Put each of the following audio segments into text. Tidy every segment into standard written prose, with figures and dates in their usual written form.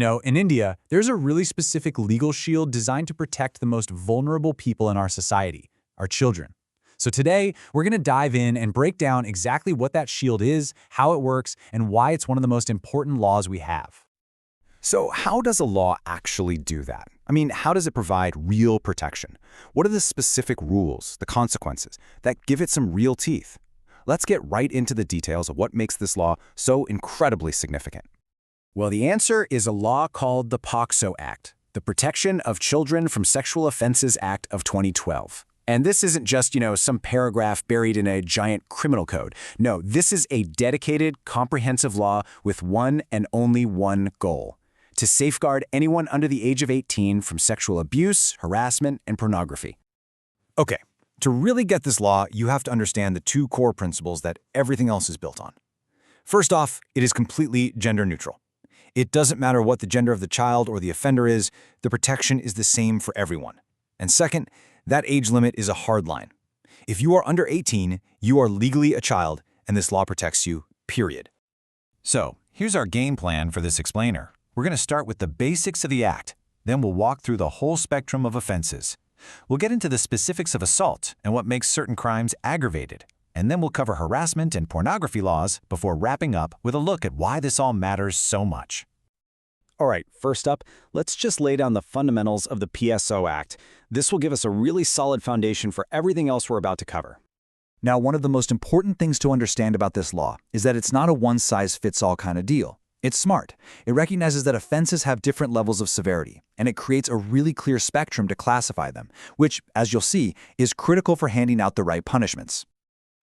In India, there's a really specific legal shield designed to protect the most vulnerable people in our society, our children. So today, we're going to dive in and break down exactly what that shield is, how it works, and why it's one of the most important laws we have. So how does a law actually do that? I mean, how does it provide real protection? What are the specific rules, the consequences, that give it some real teeth? Let's get right into the details of what makes this law so incredibly significant. Well, the answer is a law called the POCSO Act, the Protection of Children from Sexual Offenses Act of 2012. And this isn't just, some paragraph buried in a giant criminal code. No, this is a dedicated, comprehensive law with one and only one goal: to safeguard anyone under the age of 18 from sexual abuse, harassment, and pornography. Okay, to really get this law, you have to understand the two core principles that everything else is built on. First off, it is completely gender neutral. It doesn't matter what the gender of the child or the offender is, the protection is the same for everyone. And second, that age limit is a hard line. If you are under 18, you are legally a child, and this law protects you, period. So, here's our game plan for this explainer. We're going to start with the basics of the Act, then we'll walk through the whole spectrum of offenses. We'll get into the specifics of assault and what makes certain crimes aggravated, and then we'll cover harassment and pornography laws before wrapping up with a look at why this all matters so much. All right, first up, let's just lay down the fundamentals of the PSO Act. This will give us a really solid foundation for everything else we're about to cover. Now, one of the most important things to understand about this law is that it's not a one-size-fits-all kind of deal. It's smart. It recognizes that offenses have different levels of severity, and it creates a really clear spectrum to classify them, which, as you'll see, is critical for handing out the right punishments.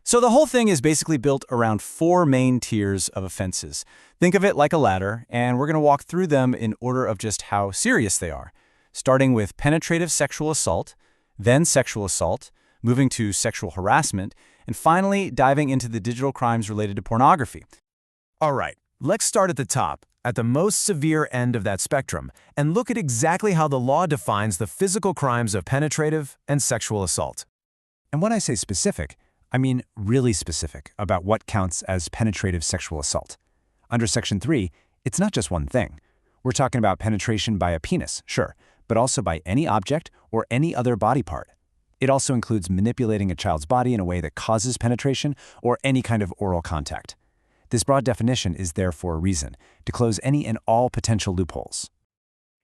So the whole thing is basically built around 4 main tiers of offenses. Think of it like a ladder, and we're going to walk through them in order of just how serious they are, starting with penetrative sexual assault, then sexual assault, moving to sexual harassment, and finally diving into the digital crimes related to pornography. All right, let's start at the top, at the most severe end of that spectrum, and look at exactly how the law defines the physical crimes of penetrative and sexual assault. And when I say specific, I mean really specific about what counts as penetrative sexual assault. Under Section 3, it's not just one thing. We're talking about penetration by a penis, sure, but also by any object or any other body part. It also includes manipulating a child's body in a way that causes penetration or any kind of oral contact. This broad definition is there for a reason, to close any and all potential loopholes.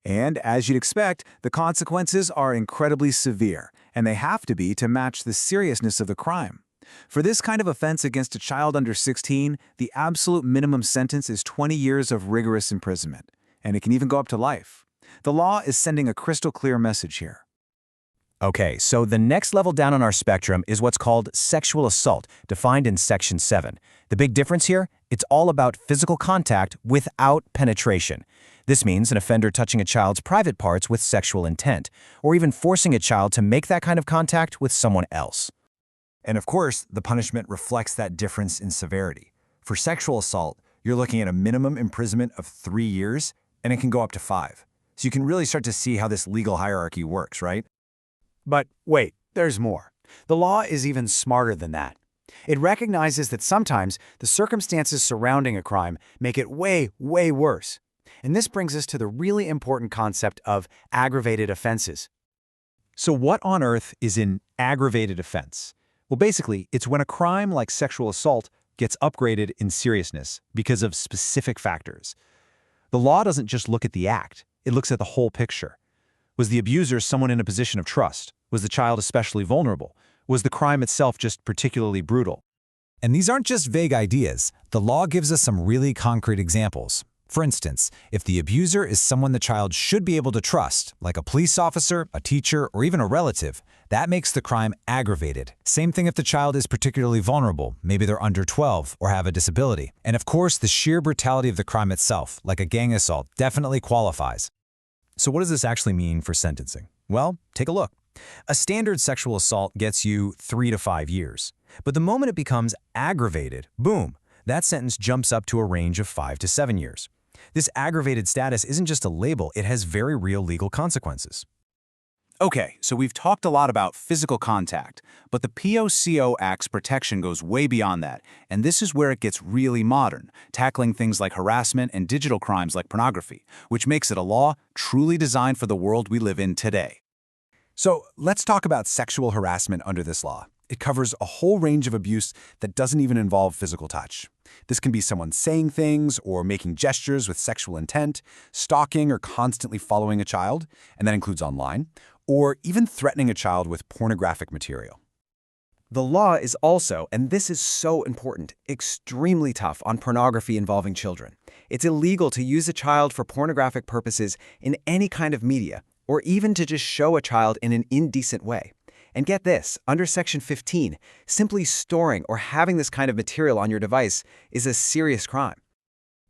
And as you'd expect, the consequences are incredibly severe, and they have to be to match the seriousness of the crime. For this kind of offense against a child under 16, the absolute minimum sentence is 20 years of rigorous imprisonment, and it can even go up to life. The law is sending a crystal clear message here. Okay, so the next level down on our spectrum is what's called sexual assault, defined in Section 7. The big difference here? It's all about physical contact without penetration. This means an offender touching a child's private parts with sexual intent, or even forcing a child to make that kind of contact with someone else. And of course, the punishment reflects that difference in severity. For sexual assault, you're looking at a minimum imprisonment of 3 years, and it can go up to 5. So you can really start to see how this legal hierarchy works, right? But wait, there's more. The law is even smarter than that. It recognizes that sometimes the circumstances surrounding a crime make it way, way worse. And this brings us to the really important concept of aggravated offenses. So what on earth is an aggravated offense? Well, basically, it's when a crime like sexual assault gets upgraded in seriousness because of specific factors. The law doesn't just look at the act, it looks at the whole picture. Was the abuser someone in a position of trust? Was the child especially vulnerable? Was the crime itself just particularly brutal? And these aren't just vague ideas. The law gives us some really concrete examples. For instance, if the abuser is someone the child should be able to trust, like a police officer, a teacher, or even a relative, that makes the crime aggravated. Same thing if the child is particularly vulnerable, maybe they're under 12 or have a disability. And of course, the sheer brutality of the crime itself, like a gang assault, definitely qualifies. So what does this actually mean for sentencing? Well, take a look. A standard sexual assault gets you 3 to 5 years. But the moment it becomes aggravated, boom, that sentence jumps up to a range of 5 to 7 years. This aggravated status isn't just a label, it has very real legal consequences. Okay, so we've talked a lot about physical contact, but the POCSO Act's protection goes way beyond that, and this is where it gets really modern, tackling things like harassment and digital crimes like pornography, which makes it a law truly designed for the world we live in today. So let's talk about sexual harassment under this law. It covers a whole range of abuse that doesn't even involve physical touch. This can be someone saying things or making gestures with sexual intent, stalking or constantly following a child, and that includes online, or even threatening a child with pornographic material. The law is also, and this is so important, extremely tough on pornography involving children. It's illegal to use a child for pornographic purposes in any kind of media, or even to just show a child in an indecent way. And get this, under Section 15, simply storing or having this kind of material on your device is a serious crime.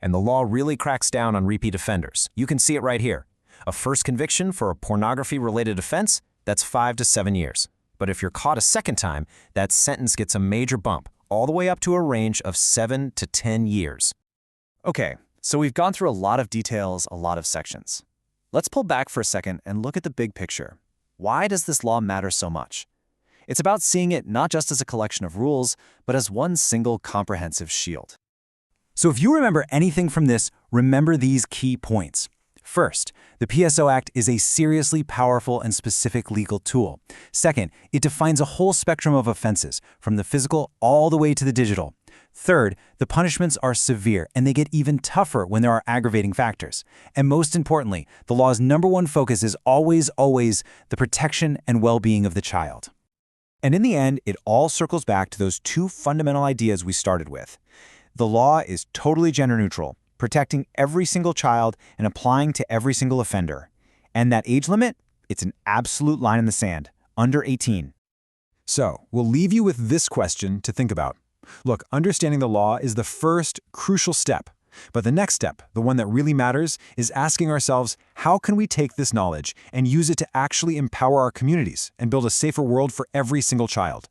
And the law really cracks down on repeat offenders. You can see it right here. A first conviction for a pornography-related offense, that's 5 to 7 years. But if you're caught a second time, that sentence gets a major bump, all the way up to a range of 7 to 10 years. Okay, so we've gone through a lot of details, a lot of sections. Let's pull back for a second and look at the big picture. Why does this law matter so much? It's about seeing it not just as a collection of rules, but as one single comprehensive shield. So if you remember anything from this, remember these key points. First, the POCSO Act is a seriously powerful and specific legal tool. Second, it defines a whole spectrum of offenses, from the physical all the way to the digital. Third, the punishments are severe, and they get even tougher when there are aggravating factors. And most importantly, the law's #1 focus is always the protection and well-being of the child. And in the end, it all circles back to those two fundamental ideas we started with. The law is totally gender neutral, protecting every single child and applying to every single offender. And that age limit? It's an absolute line in the sand, under 18. So, we'll leave you with this question to think about. Look, understanding the law is the first crucial step. But the next step, the one that really matters, is asking ourselves, how can we take this knowledge and use it to actually empower our communities and build a safer world for every single child?